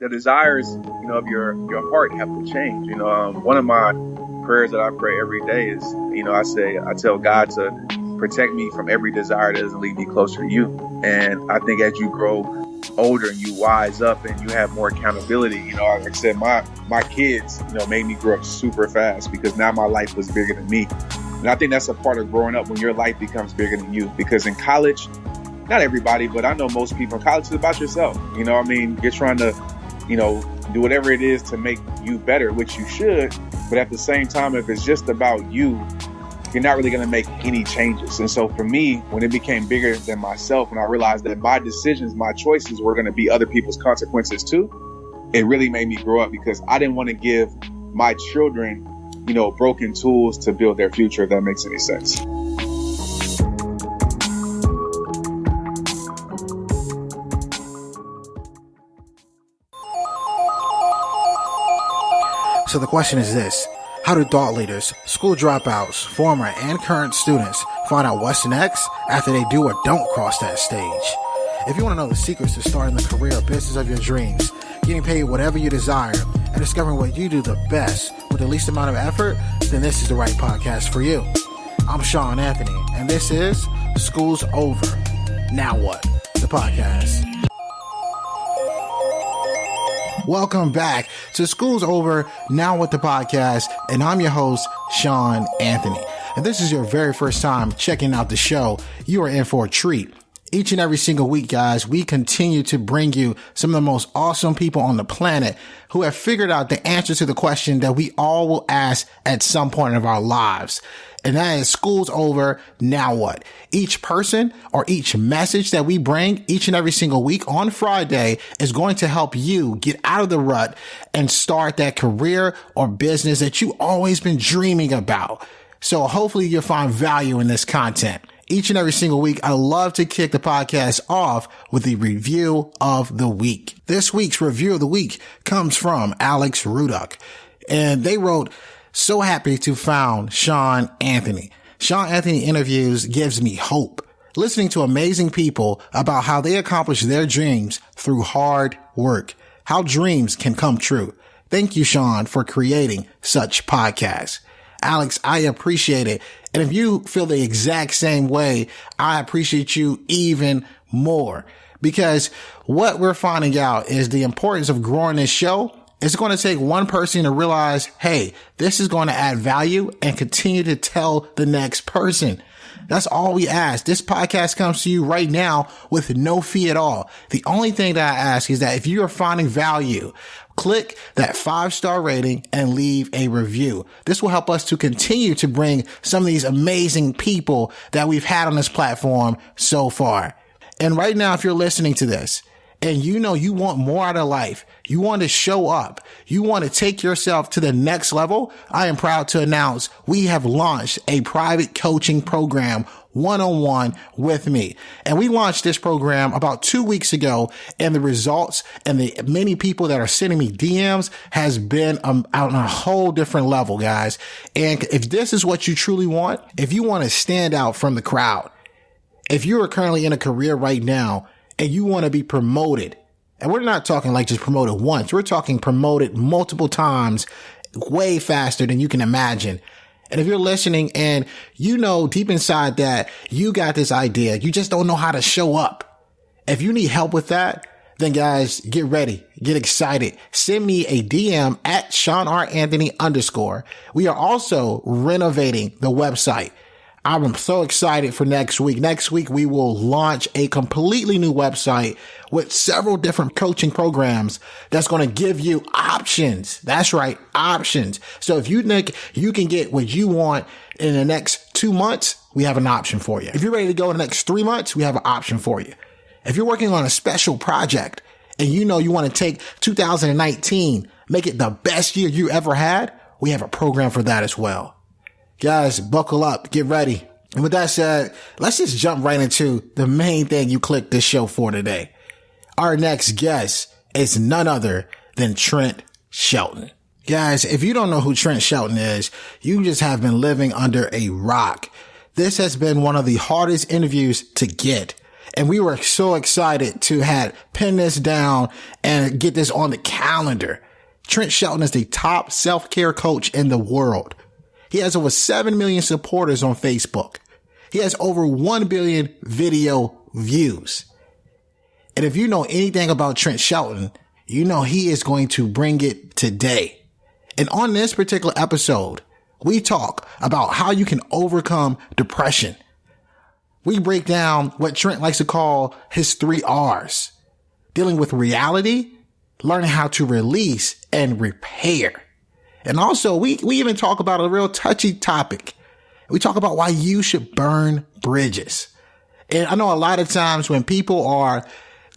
the desires, of your heart have to change. One of my prayers that I pray every day is, I tell God to protect me from every desire that doesn't lead me closer to you. And I think as you grow older and you wise up and you have more accountability, like I said, my kids, made me grow up super fast because now my life was bigger than me. And I think that's a part of growing up when your life becomes bigger than you, because in college, not everybody, but I know most people in college, it's about yourself. You're trying to, do whatever it is to make you better, which you should. But at the same time, if it's just about you, you're not really going to make any changes. And so for me, when it became bigger than myself, and I realized that my decisions, my choices were going to be other people's consequences too, it really made me grow up, because I didn't want to give my children, broken tools to build their future, if that makes any sense. So the question is this: how do thought leaders, school dropouts, former and current students find out what's next after they do or don't cross that stage? If you want to know the secrets to starting the career or business of your dreams, getting paid whatever you desire, and discovering what you do the best with the least amount of effort, then this is the right podcast for you. I'm Sean Anthony, and this is School's Over, Now What? The podcast. Welcome back to School's Over, Now What? The podcast, and I'm your host, Sean Anthony. If this is your very first time checking out the show, you are in for a treat. Each and every single week, guys, we continue to bring you some of the most awesome people on the planet who have figured out the answer to the question that we all will ask at some point of our lives. And that is: school's over, now what? Each person or each message that we bring each and every single week on Friday is going to help you get out of the rut and start that career or business that you've always been dreaming about. So hopefully you'll find value in this content. Each and every single week, I love to kick the podcast off with the review of the week. This week's review of the week comes from Alex Rudock, and they wrote, "So happy to found Sean Anthony. Sean Anthony interviews gives me hope. Listening to amazing people about how they accomplish their dreams through hard work. How dreams can come true. Thank you, Sean, for creating such podcasts." Alex, I appreciate it. And if you feel the exact same way, I appreciate you even more, because what we're finding out is the importance of growing this show. It's going to take one person to realize, hey, this is going to add value, and continue to tell the next person. That's all we ask. This podcast comes to you right now with no fee at all. The only thing that I ask is that if you are finding value, click that 5-star rating and leave a review. This will help us to continue to bring some of these amazing people that we've had on this platform so far. And right now, if you're listening to this and you want more out of life, you want to show up, you want to take yourself to the next level, I am proud to announce we have launched a private coaching program, one-on-one with me. And we launched this program about 2 weeks ago, and the results and the many people that are sending me DMs has been out on a whole different level, guys. And if this is what you truly want, if you want to stand out from the crowd, if you are currently in a career right now and you want to be promoted, and we're not talking like just promoted once, we're talking promoted multiple times, way faster than you can imagine. And if you're listening and deep inside that you got this idea, you just don't know how to show up. If you need help with that, then guys, get ready, get excited. Send me a DM at Sean R. Anthony _. We are also renovating the website. I'm so excited for next week. Next week, we will launch a completely new website with several different coaching programs that's going to give you options. That's right, options. So if you think you can get what you want in the next 2 months, we have an option for you. If you're ready to go in the next 3 months, we have an option for you. If you're working on a special project and you want to take 2019, make it the best year you ever had, we have a program for that as well. Guys, buckle up, get ready. And with that said, let's just jump right into the main thing you clicked this show for today. Our next guest is none other than Trent Shelton. Guys, if you don't know who Trent Shelton is, you just have been living under a rock. This has been one of the hardest interviews to get. And we were so excited to have pin this down and get this on the calendar. Trent Shelton is the top self-care coach in the world. He has over 7 million supporters on Facebook. He has over 1 billion video views. And if you know anything about Trent Shelton, you know he is going to bring it today. And on this particular episode, we talk about how you can overcome depression. We break down what Trent likes to call his 3 R's. Dealing with reality, learning how to release and repair. And also, we even talk about a real touchy topic. We talk about why you should burn bridges. And I know a lot of times when people are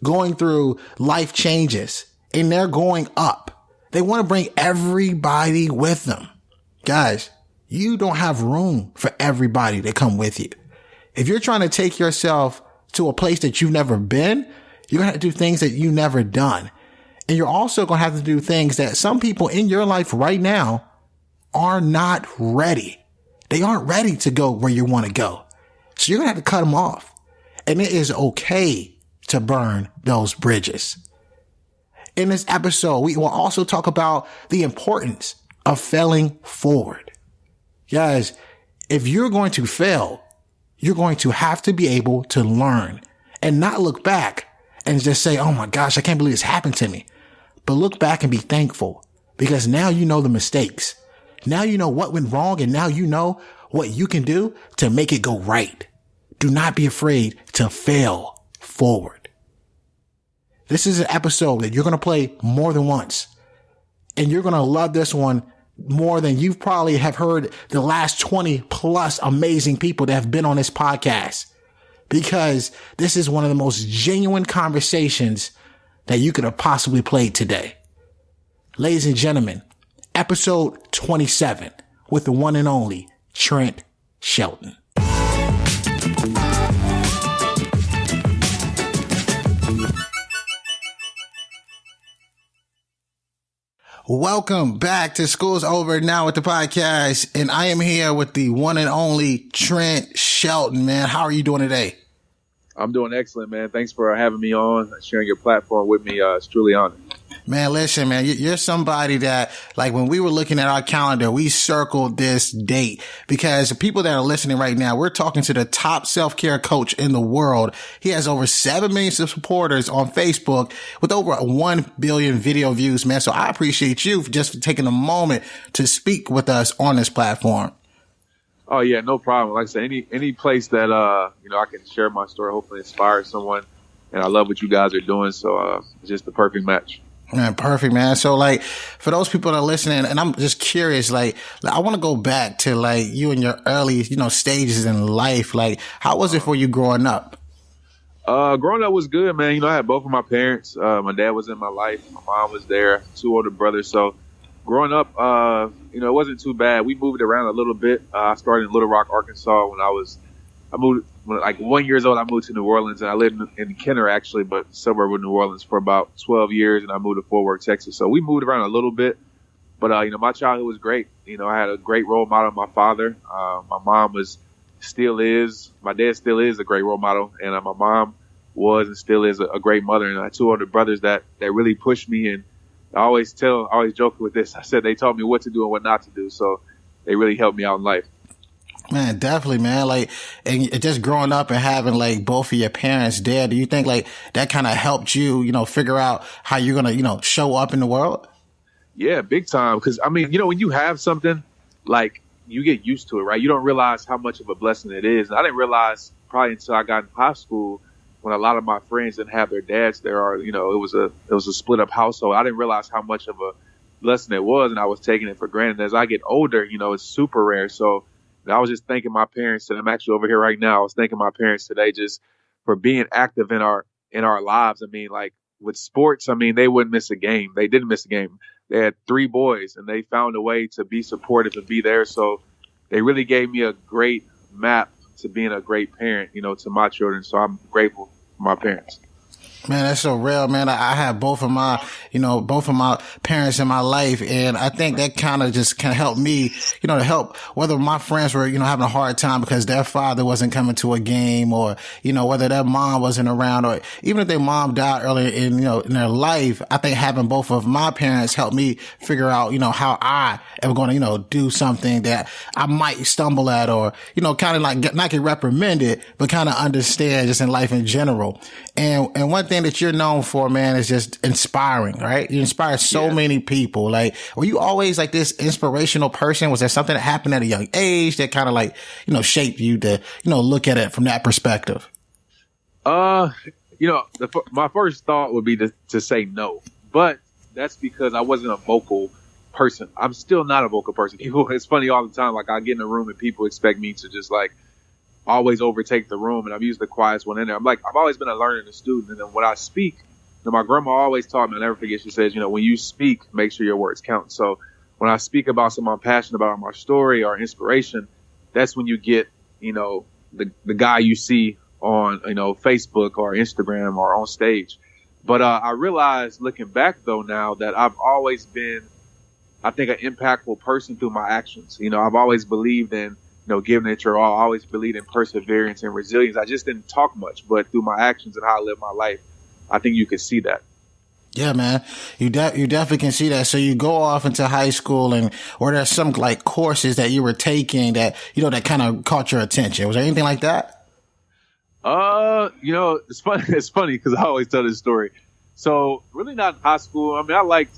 going through life changes and they're going up, they want to bring everybody with them. Guys, you don't have room for everybody to come with you. If you're trying to take yourself to a place that you've never been, you're going to have to do things that you've never done. And you're also going to have to do things that some people in your life right now are not ready. They aren't ready to go where you want to go. So you're going to have to cut them off. And it is okay to burn those bridges. In this episode, we will also talk about the importance of failing forward. Guys, if you're going to fail, you're going to have to be able to learn and not look back and just say, oh my gosh, I can't believe this happened to me. But look back and be thankful because now you know the mistakes. Now you know what went wrong and now you know what you can do to make it go right. Do not be afraid to fail forward. This is an episode that you're going to play more than once. And you're going to love this one more than you probably have heard the last 20 plus amazing people that have been on this podcast. Because this is one of the most genuine conversations that you could have possibly played today. Ladies and gentlemen, episode 27 with the one and only Trent Shelton. Welcome back to School's Over Now with the podcast. And I am here with the one and only Trent Shelton, man. How are you doing today? I'm doing excellent, man. Thanks for having me on, sharing your platform with me. It's truly honored. Man, listen, man, you're somebody that, like, when we were looking at our calendar, we circled this date because the people that are listening right now, we're talking to the top self-care coach in the world. He has over 7 million supporters on Facebook with over 1 billion video views, man. So I appreciate you for just taking a moment to speak with us on this platform. Oh yeah, no problem. Like I said, any place that I can share my story, hopefully inspire someone. And I love what you guys are doing, so it's just the perfect match. Man, perfect, man. So, like, for those people that are listening, and I'm just curious, like, I want to go back to, like, you and your early, stages in life. Like, how was it for you growing up? Growing up was good, man. I had both of my parents. My dad was in my life. My mom was there. 2 older brothers. So, growing up, it wasn't too bad. We moved around a little bit. I started in Little Rock, Arkansas when 1 year old. I moved to New Orleans, and I lived in Kenner, actually, but suburb of New Orleans for about 12 years, and I moved to Fort Worth, Texas. So we moved around a little bit, but my childhood was great. I had a great role model, my father. My mom my dad still is a great role model, and my mom was and still is a great mother. And I had 2 older brothers that really pushed me, and I always joke with this. I said they taught me what to do and what not to do, so they really helped me out in life. Man, definitely, man. Like, and just growing up and having, like, both of your parents there, do you think, like, that kind of helped you, figure out how you're going to, show up in the world? Yeah, big time. Because, when you have something, like, you get used to it, right? You don't realize how much of a blessing it is. And I didn't realize probably until I got in high school when a lot of my friends didn't have their dads there, or, it was a split up household. I didn't realize how much of a blessing it was, and I was taking it for granted. As I get older, it's super rare. So I was just thanking my parents, and I'm actually over here right now. I was thanking my parents today just for being active in our lives. Like with sports, they wouldn't miss a game. They didn't miss a game. They had 3 boys, and they found a way to be supportive and be there. So they really gave me a great map to being a great parent, to my children. So I'm grateful for my parents. Man, that's so real, man. I have both of my parents in my life. And I think that kind of just can help me, to help whether my friends were, having a hard time because their father wasn't coming to a game, or, whether their mom wasn't around, or even if their mom died earlier in their life. I think having both of my parents helped me figure out, how I am going to, do something that I might stumble at, or, kind of like not get reprimanded, but kind of understand just in life in general. And one thing that you're known for, man, is just inspiring, right? You inspire so many people. Like, were you always like this inspirational person? Was there something that happened at a young age that kind of like, shaped you to, look at it from that perspective? My first thought would be to say no, but that's because I wasn't a vocal person. I'm still not a vocal person. It's funny all the time. Like, I get in a room and people expect me to just like always overtake the room, and I'm usually the quietest one in there. I've always been a learner and a student, and then when I speak, my grandma always taught me, I'll never forget, she says, when you speak, make sure your words count. So when I speak about something I'm passionate about, my story or inspiration, that's when you get, the guy you see on, Facebook or Instagram or on stage. But I realized looking back though now that I've always been, I think, an impactful person through my actions. I've always believed in, giving it your all. I always believed in perseverance and resilience. I just didn't talk much, but through my actions and how I live my life, I think you could see that. Yeah, man, you definitely can see that. So you go off into high school, and or there's some like courses that you were taking that that kind of caught your attention. Was there anything like that? It's funny. It's funny because I always tell this story. So really not in high school. I mean, I liked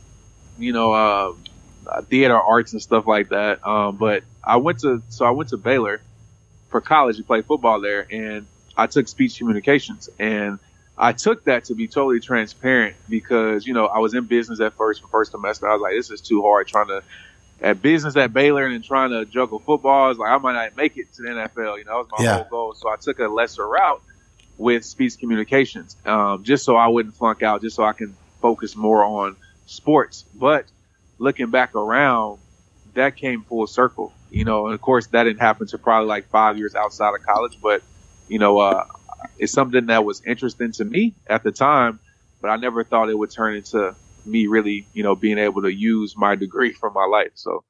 theater arts and stuff like that. But I went to Baylor for college to play football there, and I took speech communications, and I took that, to be totally transparent, because, I was in business at first, for first semester. I was like, this is too hard trying to at business at Baylor and then trying to juggle football. I was like, I might not make it to the NFL. That was my whole goal. So I took a lesser route with speech communications, just so I wouldn't flunk out, just so I can focus more on sports. But looking back around, that came full circle, and of course that didn't happen to probably like 5 years outside of college, but, it's something that was interesting to me at the time, but I never thought it would turn into me really, being able to use my degree for my life. So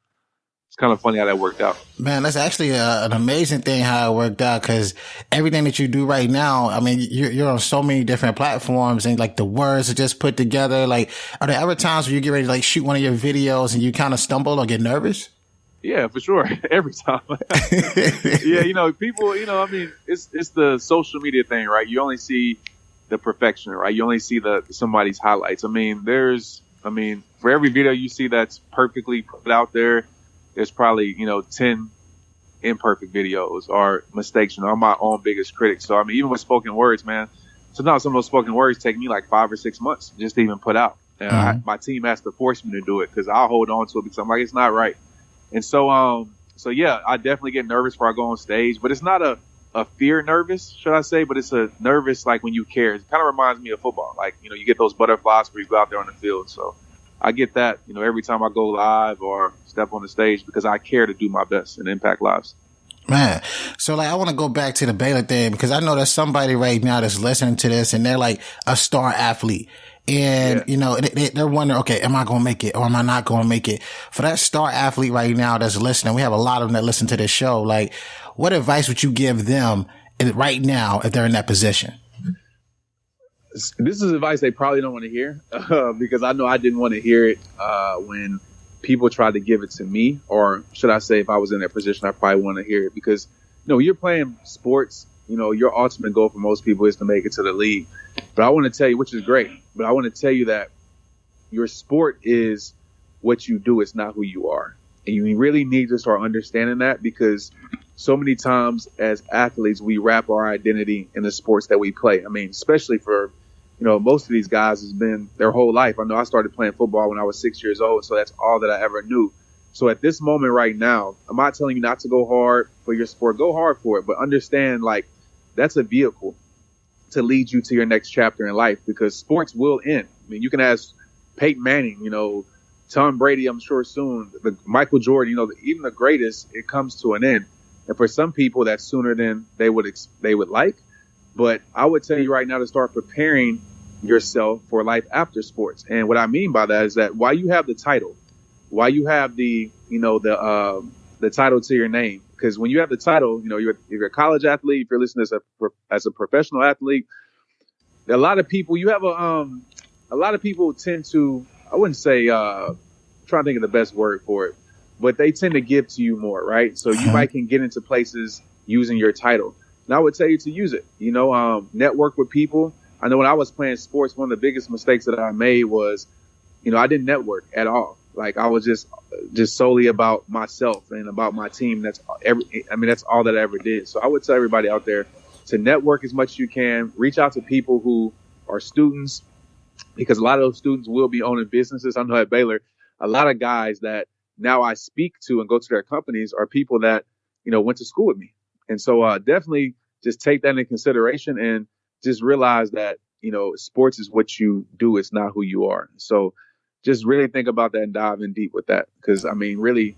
it's kind of funny how that worked out. Man, that's actually an amazing thing how it worked out, because everything that you do right now, I mean, you're on so many different platforms, and like the words are just put together. Like, are there ever times where you get ready to like shoot one of your videos and you kind of stumble or get nervous? Yeah, for sure. Every time. Yeah, people, I mean, it's the social media thing, right? You only see the perfection, right? You only see somebody's highlights. I mean, for every video you see that's perfectly put out there, there's probably, 10 imperfect videos or mistakes. I'm my own biggest critic. So, I mean, even with spoken words, man, sometimes some of those spoken words take me like 5 or 6 months just to even put out. And my team has to force me to do it, because I'll hold on to it because I'm like, it's not right. And so yeah, I definitely get nervous before I go on stage, but it's not a fear nervous, should I say, but it's a nervous, like when you care. It kind of reminds me of football. Like, you get those butterflies where you go out there on the field. So I get that, every time I go live or step on the stage, because I care to do my best and impact lives. Man, so like I want to go back to the Baylor thing, because I know there's somebody right now that's listening to this and they're like a star athlete. And, they're wondering, okay, am I going to make it or am I not going to make it? For that star athlete right now that's listening, we have a lot of them that listen to this show. Like, what advice would you give them right now if they're in that position? This is advice they probably don't want to hear, because I know I didn't want to hear it when people tried to give it to me, or should I say, if I was in that position, I probably want to hear it, because, you're playing sports, your ultimate goal for most people is to make it to the league. But I want to tell you, which is great, but I want to tell you that your sport is what you do. It's not who you are. And you really need to start understanding that, because so many times as athletes, we wrap our identity in the sports that we play. I mean, especially for, most of these guys, it's been their whole life. I know I started playing football when I was 6 years old, so that's all that I ever knew. So at this moment right now, I'm not telling you not to go hard for your sport. Go hard for it, but understand, like, that's a vehicle to lead you to your next chapter in life, because sports will end. I mean, you can ask Peyton Manning, Tom Brady, I'm sure soon, Michael Jordan, even the greatest, it comes to an end. And for some people, that's sooner than they would like. But I would tell you right now to start preparing yourself for life after sports. And what I mean by that is that while you have the title, while you have the, the title to your name, because when you have the title, you're a college athlete, if you're listening as a professional athlete, a lot of people, a lot of people tend to, I wouldn't say, trying to think of the best word for it, but they tend to give to you more, right? So you might can get into places using your title. And I would tell you to use it, network with people. I know when I was playing sports, one of the biggest mistakes that I made was, I didn't network at all. Like I was just solely about myself and about my team. That's all that I ever did. So I would tell everybody out there to network as much as you can, reach out to people who are students, because a lot of those students will be owning businesses. I know at Baylor, a lot of guys that now I speak to and go to their companies are people that, went to school with me. And so definitely just take that into consideration and just realize that, sports is what you do. It's not who you are. So just really think about that and dive in deep with that. Because, really,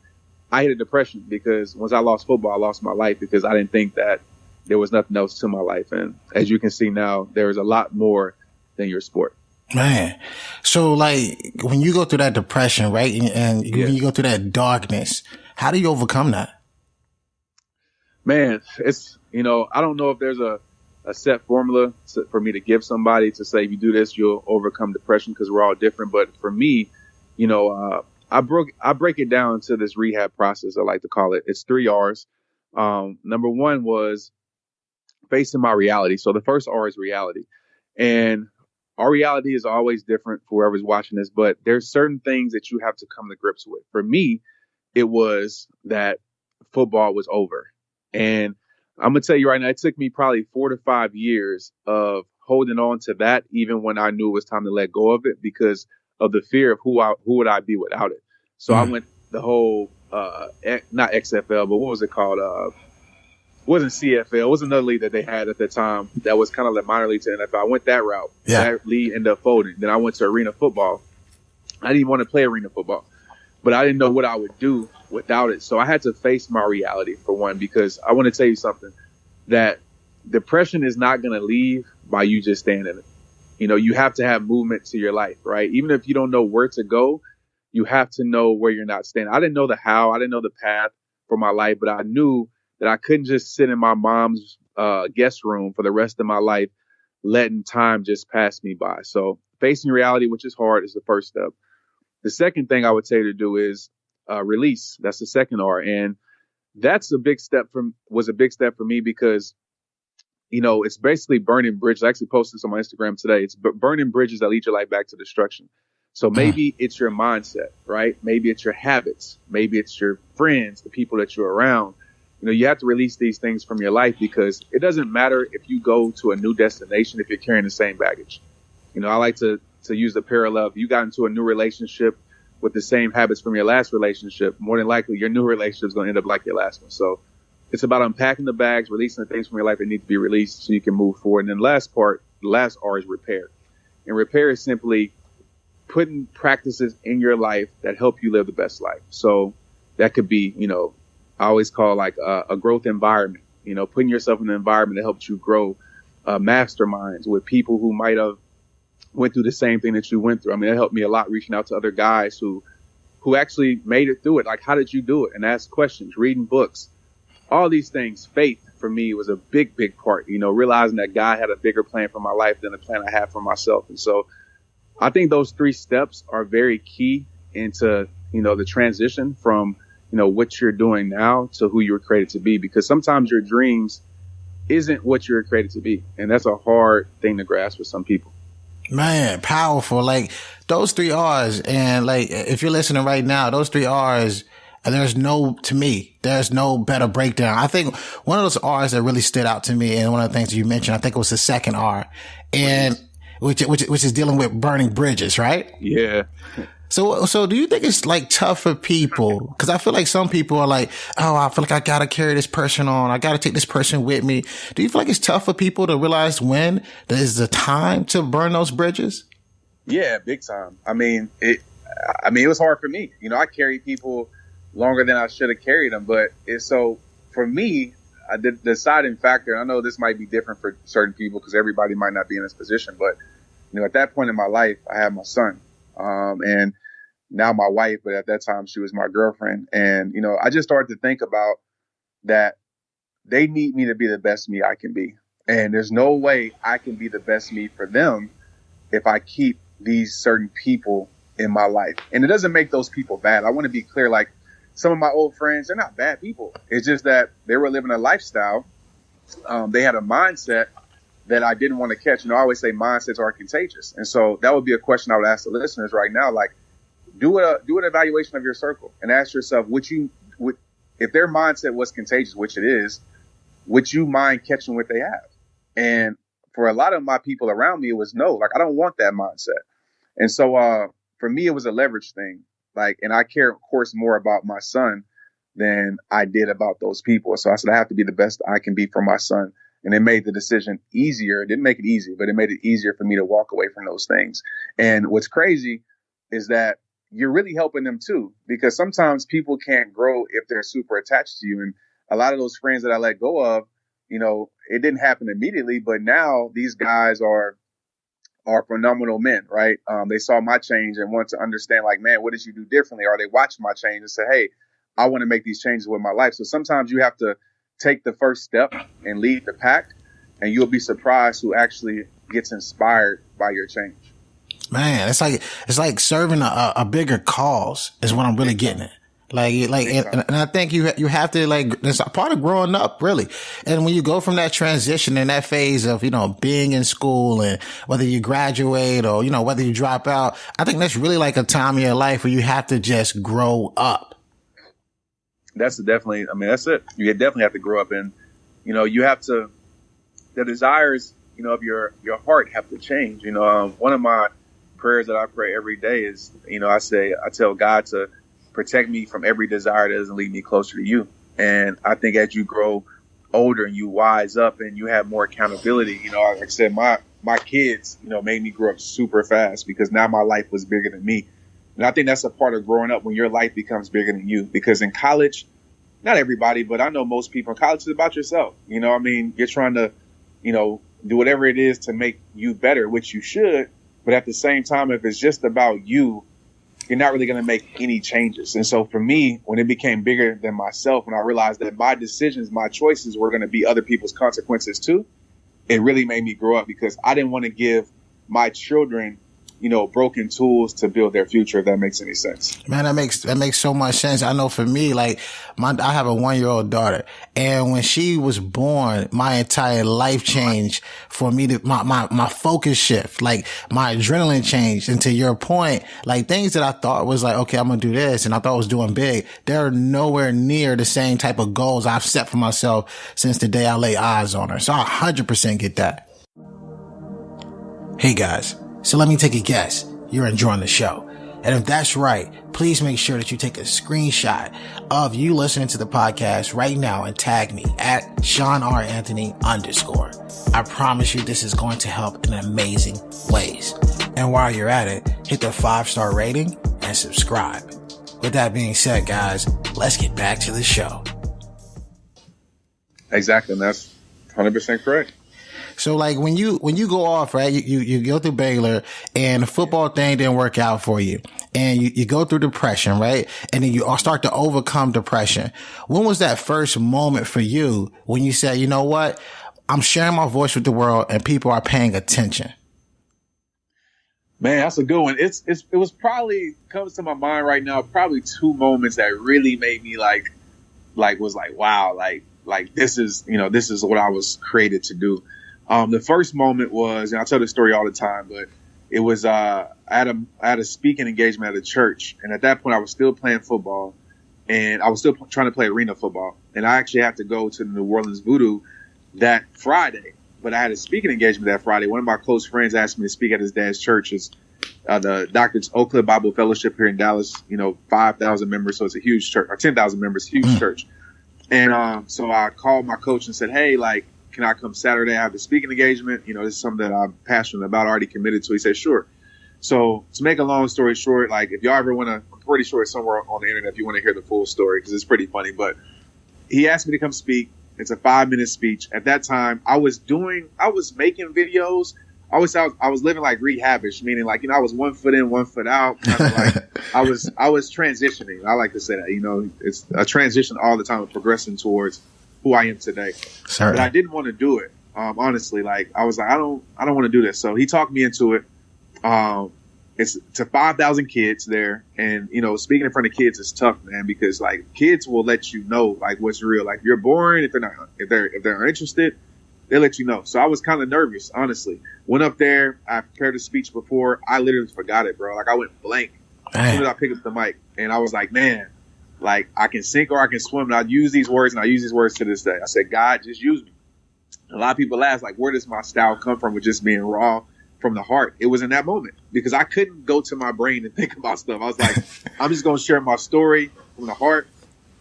I hit a depression because once I lost football, I lost my life because I didn't think that there was nothing else to my life. And as you can see now, there is a lot more than your sport. Man. So like when you go through that depression, right? And when you go through that darkness, how do you overcome that? Man, it's, I don't know if there's a set formula for me to give somebody to say, if you do this, you'll overcome depression, because we're all different. But for me, I break it down to this rehab process. I like to call it. It's 3 R's. Number one was facing my reality. So the first R is reality. And our reality is always different for whoever's watching this, but there's certain things that you have to come to grips with. For me, it was that football was over. And I'm going to tell you right now, it took me probably 4 to 5 years of holding on to that, even when I knew it was time to let go of it, because of the fear of who would I be without it. So I went the whole, not XFL, but what was it called? It wasn't CFL. It was another league that they had at the time that was kind of like minor league to NFL. I went that route. Yeah. That league ended up folding. Then I went to arena football. I didn't even want to play arena football, but I didn't know what I would do without it. So I had to face my reality, for one, because I want to tell you something, that depression is not going to leave by you just staying in it. You have to have movement to your life, right? Even if you don't know where to go, you have to know where you're not staying. I didn't know the how. I didn't know the path for my life, but I knew that I couldn't just sit in my mom's guest room for the rest of my life, letting time just pass me by. So facing reality, which is hard, is the first step. The second thing I would say to do is release. That's the second R. And that's was a big step for me because, it's basically burning bridges. I actually posted this on my Instagram today. It's burning bridges that lead your life back to destruction. So maybe it's your mindset, right? Maybe it's your habits. Maybe it's your friends, the people that you're around. You have to release these things from your life, because it doesn't matter if you go to a new destination if you're carrying the same baggage. I like to use the parallel. If you got into a new relationship with the same habits from your last relationship, more than likely your new relationship is going to end up like your last one. So it's about unpacking the bags, releasing the things from your life that need to be released so you can move forward. And then the last R is repair. And repair is simply putting practices in your life that help you live the best life. So that could be, I always call like a growth environment, putting yourself in an environment that helps you grow, masterminds with people who might have went through the same thing that you went through. That helped me a lot, reaching out to other guys who actually made it through it. Like, how did you do it? And ask questions, reading books, all these things. Faith for me was a big, big part, realizing that God had a bigger plan for my life than the plan I had for myself. And so I think those 3 steps are very key into, the transition from, what you're doing now to who you were created to be, because sometimes your dreams isn't what you were created to be. And that's a hard thing to grasp for some people. Man, powerful. Like those 3 R's. And like, if you're listening right now, those 3 R's, there's no better breakdown. I think one of those R's that really stood out to me, and one of the things you mentioned, I think it was the second R, and which is dealing with burning bridges, right? Yeah. So do you think it's like tough for people? Cause I feel like some people are like, oh, I feel like I gotta carry this person on. I gotta take this person with me. Do you feel like it's tough for people to realize when there's the time to burn those bridges? Yeah, big time. It was hard for me. I carried people longer than I should have carried them, but so for me, the deciding factor, I know this might be different for certain people because everybody might not be in this position, but at that point in my life, I had my son, and now my wife, but at that time she was my girlfriend. And, I just started to think about that they need me to be the best me I can be. And there's no way I can be the best me for them if I keep these certain people in my life. And it doesn't make those people bad. I want to be clear, like some of my old friends, they're not bad people. It's just that they were living a lifestyle. They had a mindset that I didn't want to catch. I always say mindsets are contagious. And so that would be a question I would ask the listeners right now. Like, do an evaluation of your circle and ask yourself, if their mindset was contagious, which it is, would you mind catching what they have? And for a lot of my people around me, it was no, like, I don't want that mindset. And so, for me, it was a leverage thing. Like, and I care, of course, more about my son than I did about those people. So I said, I have to be the best I can be for my son. And it made the decision easier. It didn't make it easy, but it made it easier for me to walk away from those things. And what's crazy is that you're really helping them too, because sometimes people can't grow if they're super attached to you. And a lot of those friends that I let go of, it didn't happen immediately, but now these guys are phenomenal men, right? They saw my change and want to understand, like, man, what did you do differently? Or they watch my change and say, hey, I want to make these changes with my life. So sometimes you have to take the first step and lead the pack, and you'll be surprised who actually gets inspired by your change. Man, it's like serving a bigger cause is what I'm really getting at. And I think you have to, like, it's a part of growing up, really. And when you go from that transition and that phase of, being in school, and whether you graduate or, whether you drop out, I think that's really like a time in your life where you have to just grow up. That's it. You definitely have to grow up, and, you have to, the desires, of your heart have to change. One of my prayers that I pray every day is, I tell God to protect me from every desire that doesn't lead me closer to you. And I think as you grow older and you wise up and you have more accountability, like I said, my kids, made me grow up super fast because now my life was bigger than me. And I think that's a part of growing up, when your life becomes bigger than you, because in college, not everybody, but I know most people in college, is about yourself. You're trying to, do whatever it is to make you better, which you should. But at the same time, if it's just about you, you're not really going to make any changes. And so for me, when it became bigger than myself, and I realized that my decisions, my choices were going to be other people's consequences too, it really made me grow up, because I didn't want to give my children, broken tools to build their future, if that makes any sense. Man, that makes so much sense. I know for me, like, I have a 1-year-old daughter, and when she was born, my entire life changed for me. My focus shift, like my adrenaline changed. And to your point, like, things that I thought was like, okay, I'm going to do this, and I thought I was doing big, they're nowhere near the same type of goals I've set for myself since the day I lay eyes on her. So I 100% get that. Hey guys. So let me take a guess. You're enjoying the show. And if that's right, please make sure that you take a screenshot of you listening to the podcast right now and tag me at SeanRAnthony_. I promise you this is going to help in amazing ways. And while you're at it, hit the 5-star rating and subscribe. With that being said, guys, let's get back to the show. Exactly. And that's 100% correct. So like when you go off, right, you go through Baylor and the football thing didn't work out for you, and you go through depression, right? And then you start to overcome depression. When was that first moment for you when you said, you know what, I'm sharing my voice with the world and people are paying attention? Man, that's a good one. It was probably, comes to my mind right now, probably 2 moments that really made me was like, wow, like this is what I was created to do. The first moment was, and I tell this story all the time, but it was, I had a speaking engagement at a church. And at that point I was still playing football, and I was still trying to play arena football. And I actually had to go to the New Orleans Voodoo that Friday, but I had a speaking engagement that Friday. One of my close friends asked me to speak at his dad's church. It's the Dr. Oak Cliff Bible Fellowship here in Dallas, 5,000 members. So it's a huge church, or 10,000 members, huge church. And so I called my coach and said, hey, can I come Saturday? I have the speaking engagement. This is something that I'm passionate about, already committed to. He said, sure. So to make a long story short, if y'all ever want to, I'm pretty sure it's somewhere on the internet if you want to hear the full story, because it's pretty funny. But he asked me to come speak. It's a 5-minute speech. At that time, I was making videos. I was living like rehabish, meaning like, I was 1 foot in, 1 foot out. Kind of like I was transitioning. I like to say that, it's a transition all the time, progressing towards who I am today. Certainly. But I didn't want to do it. Honestly, like I was like, I don't want to do this. So he talked me into it. It's to 5,000 kids there. And, speaking in front of kids is tough, man, because like kids will let you know like what's real. Like if you're boring, if they're interested, they let you know. So I was kind of nervous, honestly. Went up there. I prepared a speech before. I literally forgot it, bro. Like I went blank as soon as I picked up the mic. And I was like, man, like I can sink or I can swim. And I use these words, and I use these words to this day. I said, God, just use me. A lot of people ask, like, where does my style come from with just being raw from the heart? It was in that moment because I couldn't go to my brain and think about stuff. I was like, I'm just going to share my story from the heart.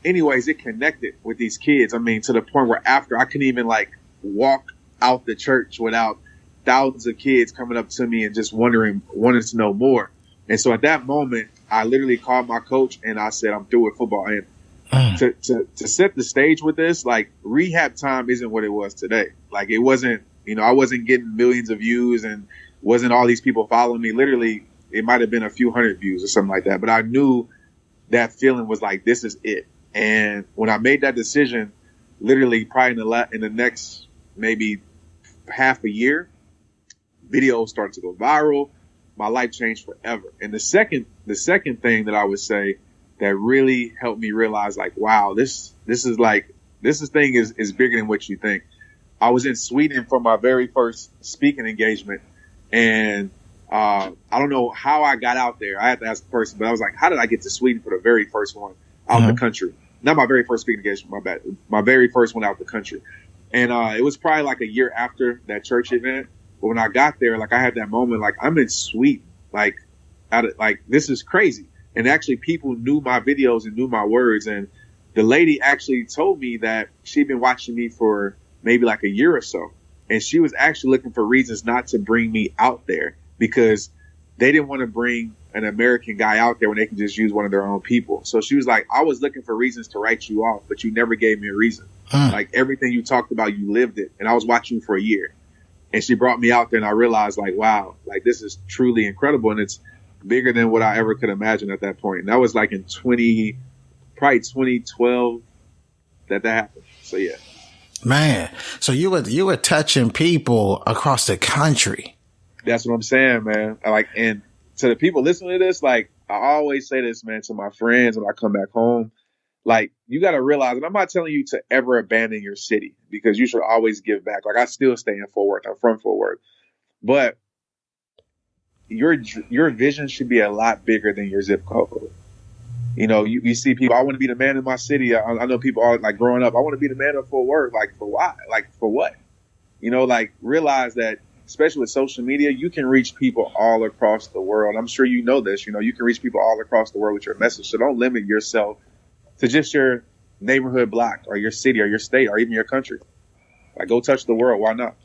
Anyways, it connected with these kids. I mean, to the point where after I couldn't even like walk out the church without thousands of kids coming up to me and just wanting to know more. And so at that moment, I literally called my coach and I said, I'm through with football. And to set the stage with this, like rehab time isn't what it was today. Like it wasn't, I wasn't getting millions of views and wasn't all these people following me. Literally, it might have been a few hundred views or something like that. But I knew that feeling was like, this is it. And when I made that decision, literally probably in the next maybe half a year, videos started to go viral. My life changed forever. And the second thing that I would say that really helped me realize like, wow, this thing is bigger than what you think. I was in Sweden for my very first speaking engagement. And I don't know how I got out there. I had to ask the person, but I was like, how did I get to Sweden for the very first one out the country? Not my very first speaking engagement, my bad. My very first one out the country. And it was probably like a year after that church event. But when I got there, like I had that moment, like I'm in Sweden, like this is crazy. And actually people knew my videos and knew my words. And the lady actually told me that she'd been watching me for maybe like a year or so. And she was actually looking for reasons not to bring me out there because they didn't want to bring an American guy out there when they can just use one of their own people. So she was like, I was looking for reasons to write you off, but you never gave me a reason. Like everything you talked about, you lived it. And I was watching you for a year. And she brought me out there and I realized like, wow, like this is truly incredible. And it's bigger than what I ever could imagine at that point. And that was like in 2012 that happened. So yeah. Man, so you were touching people across the country. That's what I'm saying, man. Like, and to the people listening to this, like I always say this, man, to my friends when I come back home, like you got to realize, and I'm not telling you to ever abandon your city because you should always give back. Like I still stay in Fort Worth. I'm from Fort Worth, but your vision should be a lot bigger than your zip code. You see people, I want to be the man in my city. I know people are like growing up, I want to be the man of Fort Worth. Like for why? Like for what? Like realize that, especially with social media, you can reach people all across the world. I'm sure you know this. You can reach people all across the world with your message. So don't limit yourself to just your neighborhood block or your city or your state or even your country. Like go touch the world. Why not?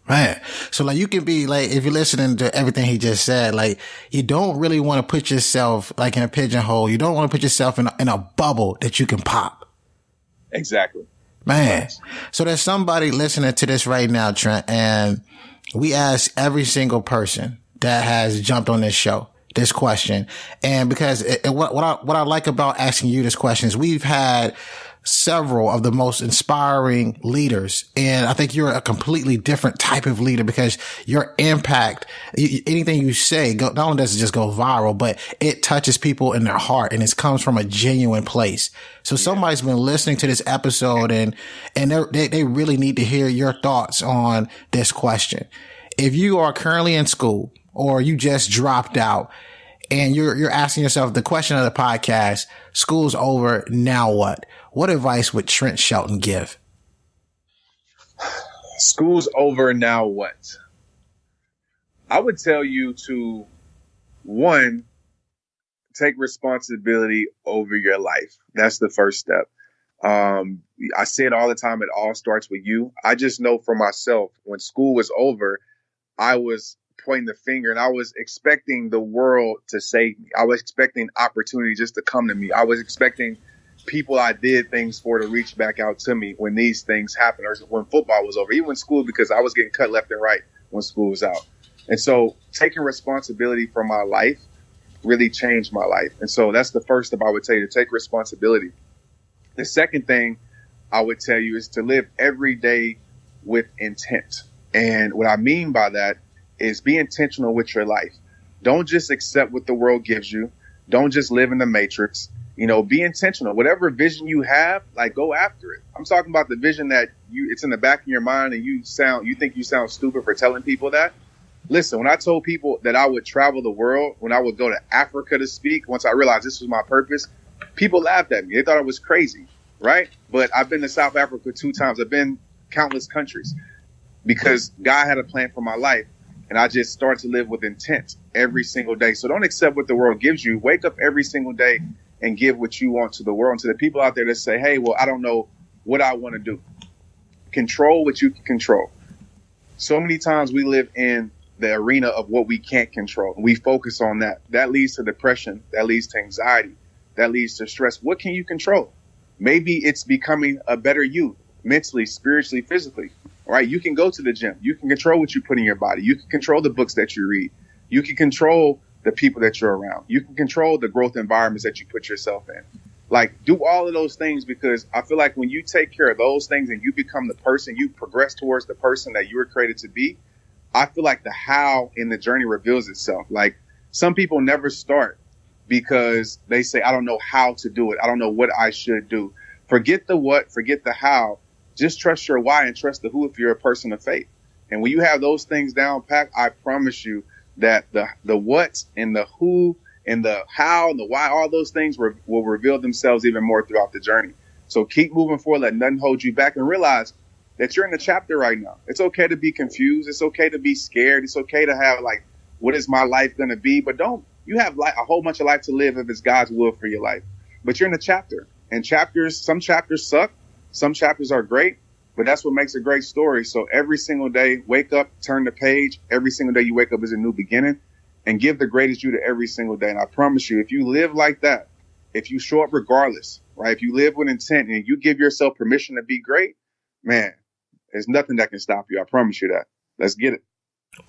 Man. So like you can be like, if you're listening to everything he just said, like you don't really want to put yourself like in a pigeonhole. You don't want to put yourself in a bubble that you can pop. Exactly. Man. So there's somebody listening to this right now, Trent, and we ask every single person that has jumped on this show this question. And because what I like about asking you this question is we've had several of the most inspiring leaders. And I think you're a completely different type of leader because your impact, anything you say, not only does it just go viral, but it touches people in their heart and it comes from a genuine place. So somebody's been listening to this episode and they really need to hear your thoughts on this question. If you are currently in school or you just dropped out and you're asking yourself the question of the podcast, school's over, now what? What advice would Trent Shelton give? School's over, now what? I would tell you to, one, take responsibility over your life. That's the first step. I say it all the time. It all starts with you. I just know for myself, when school was over, I was pointing the finger and I was expecting the world to save me. I was expecting opportunity just to come to me. I was expecting people I did things for to reach back out to me when these things happened or when football was over, even when school, because I was getting cut left and right when school was out. And so taking responsibility for my life really changed my life. And so that's the first step I would tell you, to take responsibility. The second thing I would tell you is to live every day with intent. And what I mean by that is be intentional with your life. Don't just accept what the world gives you. Don't just live in the matrix. Be intentional. Whatever vision you have, like, go after it. I'm talking about the vision that it's in the back of your mind and you think you sound stupid for telling people that. Listen, when I told people that I would travel the world, when I would go to Africa to speak, once I realized this was my purpose, people laughed at me. They thought I was crazy, right? But I've been to South Africa 2 times. I've been countless countries because God had a plan for my life. And I just started to live with intent every single day. So don't accept what the world gives you. Wake up every single day and give what you want to the world, and to the people out there that say, hey, well, I don't know what I want to do. Control what you can control. So many times we live in the arena of what we can't control. We focus on that. That leads to depression. That leads to anxiety. That leads to stress. What can you control? Maybe it's becoming a better you, mentally, spiritually, physically. All right, you can go to the gym. You can control what you put in your body. You can control the books that you read. You can control the people that you're around. You can control the growth environments that you put yourself in. Like, do all of those things, because I feel like when you take care of those things and you become the person, you progress towards the person that you were created to be, I feel like the how in the journey reveals itself. Like, some people never start because they say, I don't know how to do it. I don't know what I should do. Forget the what, forget the how. Just trust your why and trust the who if you're a person of faith. And when you have those things down packed, I promise you that the what and the who and the how and the why, all those things will reveal themselves even more throughout the journey. So keep moving forward. Let nothing hold you back, and realize that you're in the chapter right now. It's okay to be confused. It's okay to be scared. It's okay to have, like, what is my life going to be? But you have a whole bunch of life to live if it's God's will for your life. But you're in the chapter, and some chapters suck. Some chapters are great, but that's what makes a great story. So every single day, wake up, turn the page. Every single day you wake up is a new beginning, and give the greatest you to every single day. And I promise you, if you live like that, if you show up regardless, right? If you live with intent and you give yourself permission to be great, man, there's nothing that can stop you. I promise you that. Let's get it.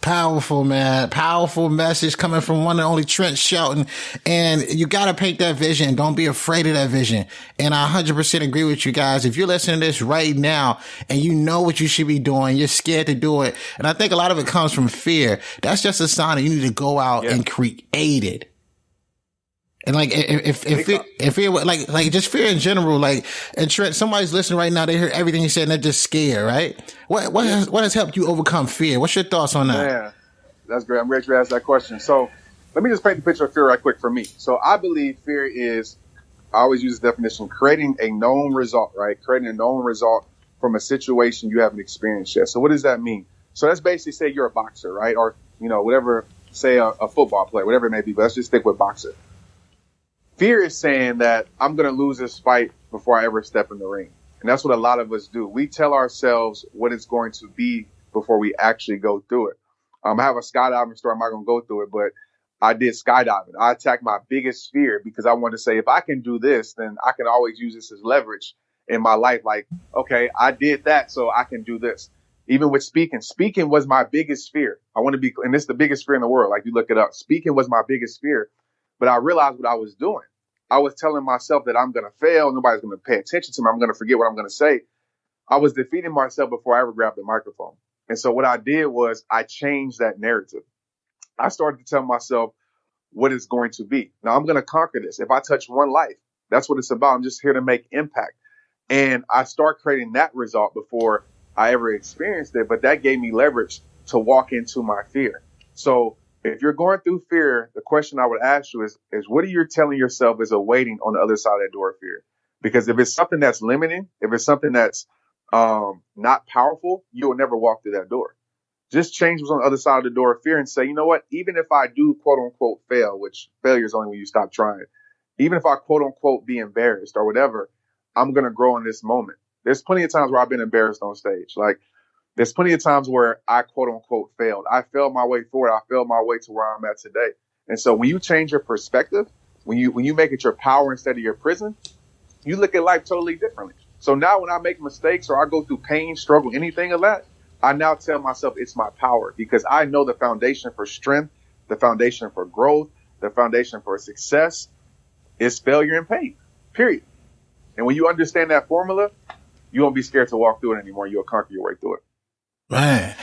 Powerful, man. Powerful message coming from one and only Trent Shelton. And you got to paint that vision. Don't be afraid of that vision. And I 100% agree with you guys. If you're listening to this right now and you know what you should be doing, you're scared to do it. And I think a lot of it comes from fear. That's just a sign that you need to go out and create it. And like, if fear, like just fear in general, like, and Trent, somebody's listening right now, they hear everything you said and they're just scared, right? What has helped you overcome fear? What's your thoughts on that? Man, that's great. I'm glad you asked that question. So let me just paint the picture of fear right quick for me. So I believe fear is, I always use this definition, creating a known result, right? Creating a known result from a situation you haven't experienced yet. So what does that mean? So that's basically, say you're a boxer, right? Or, whatever, say a football player, whatever it may be, but let's just stick with boxer. Fear is saying that I'm going to lose this fight before I ever step in the ring. And that's what a lot of us do. We tell ourselves what it's going to be before we actually go through it. I have a skydiving story. I'm not going to go through it, but I did skydiving. I attacked my biggest fear because I wanted to say, if I can do this, then I can always use this as leverage in my life. Like, okay, I did that, so I can do this. Even with speaking was my biggest fear. I want to be, and it's the biggest fear in the world. Like, you look it up, speaking was my biggest fear. But I realized what I was doing. I was telling myself that I'm going to fail. Nobody's going to pay attention to me. I'm going to forget what I'm going to say. I was defeating myself before I ever grabbed the microphone. And so what I did was I changed that narrative. I started to tell myself what it's going to be. Now I'm going to conquer this. If I touch one life, that's what it's about. I'm just here to make impact. And I start creating that result before I ever experienced it. But that gave me leverage to walk into my fear. So if you're going through fear, the question I would ask you is what are you telling yourself is awaiting on the other side of that door of fear? Because if it's something that's limiting, if it's something that's not powerful, you will never walk through that door. Just change what's on the other side of the door of fear and say, you know what, even if I do, quote unquote, fail, which failure is only when you stop trying, even if I, quote unquote, be embarrassed or whatever, I'm going to grow in this moment. There's plenty of times where I've been embarrassed on stage. Like, there's plenty of times where I, quote unquote, failed. I failed my way forward. I failed my way to where I'm at today. And so when you change your perspective, when you make it your power instead of your prison, you look at life totally differently. So now when I make mistakes or I go through pain, struggle, anything of that, I now tell myself it's my power, because I know the foundation for strength, the foundation for growth, the foundation for success is failure and pain, period. And when you understand that formula, you won't be scared to walk through it anymore. You'll conquer your way through it. Man.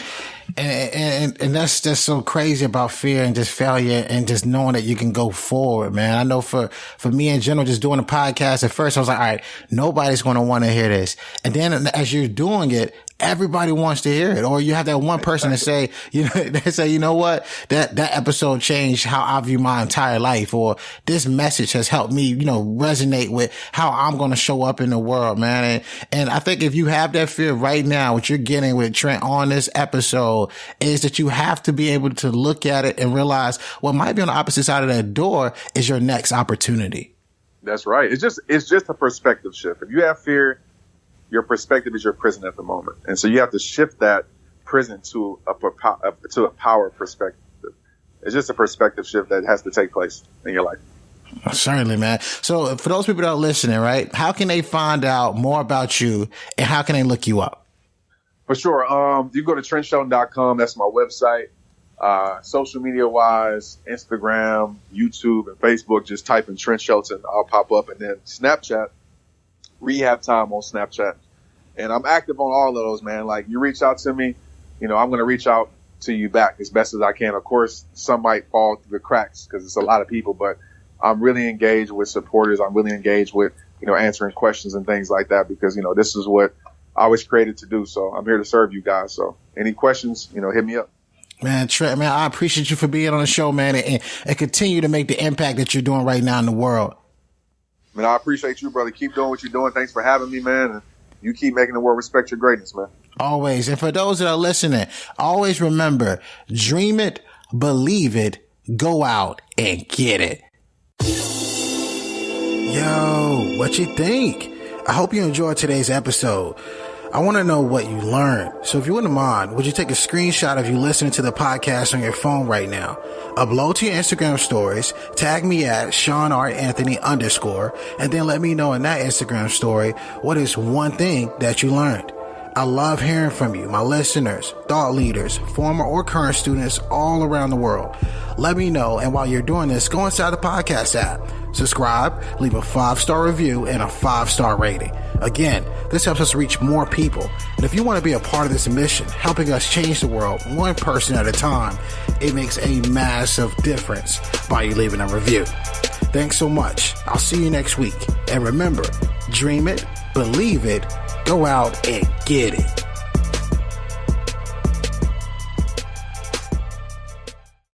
And that's so crazy about fear and just failure and just knowing that you can go forward, man. I know for me in general, just doing a podcast at first, I was like, all right, nobody's going to want to hear this. And then as you're doing it, everybody wants to hear it. Or you have that one person to say, they say, you know what, that episode changed how I view my entire life, or this message has helped me, resonate with how I'm going to show up in the world, man. And I think if you have that fear right now, what you're getting with Trent on this episode is that you have to be able to look at it and realize what might be on the opposite side of that door is your next opportunity. That's right. It's just a perspective shift. If you have fear, your perspective is your prison at the moment. And so you have to shift that prison to a power perspective. It's just a perspective shift that has to take place in your life. Certainly, man. So for those people that are listening, right, how can they find out more about you and how can they look you up? For sure. You go to TrentShelton.com. That's my website. Social media wise, Instagram, YouTube, and Facebook, just type in Trent Shelton. I'll pop up. And then Snapchat. Rehab Time on Snapchat, and I'm active on all of those, man. Like, you reach out to me, I'm going to reach out to you back as best as I can. Of course, some might fall through the cracks because it's a lot of people, but I'm really engaged with supporters. I'm really engaged with, answering questions and things like that, because, this is what I was created to do. So I'm here to serve you guys. So any questions, hit me up. Man, Trent, man, I appreciate you for being on the show, man, and continue to make the impact that you're doing right now in the world. Man, I appreciate you, brother. Keep doing what you're doing. Thanks for having me, man. And you keep making the world respect your greatness, man. Always. And for those that are listening, always remember, dream it, believe it, go out and get it. Yo, what you think? I hope you enjoyed today's episode. I want to know what you learned. So if you wouldn't mind, would you take a screenshot of you listening to the podcast on your phone right now? Upload to your Instagram stories, tag me at SeanRAnthony_, and then let me know in that Instagram story what is one thing that you learned. I love hearing from you, my listeners, thought leaders, former or current students all around the world. Let me know, and while you're doing this, go inside the podcast app, subscribe, leave a 5-star review and a 5-star rating. Again, this helps us reach more people. And if you want to be a part of this mission, helping us change the world one person at a time, it makes a massive difference by you leaving a review. Thanks so much. I'll see you next week. And remember, dream it, believe it, go out and get it.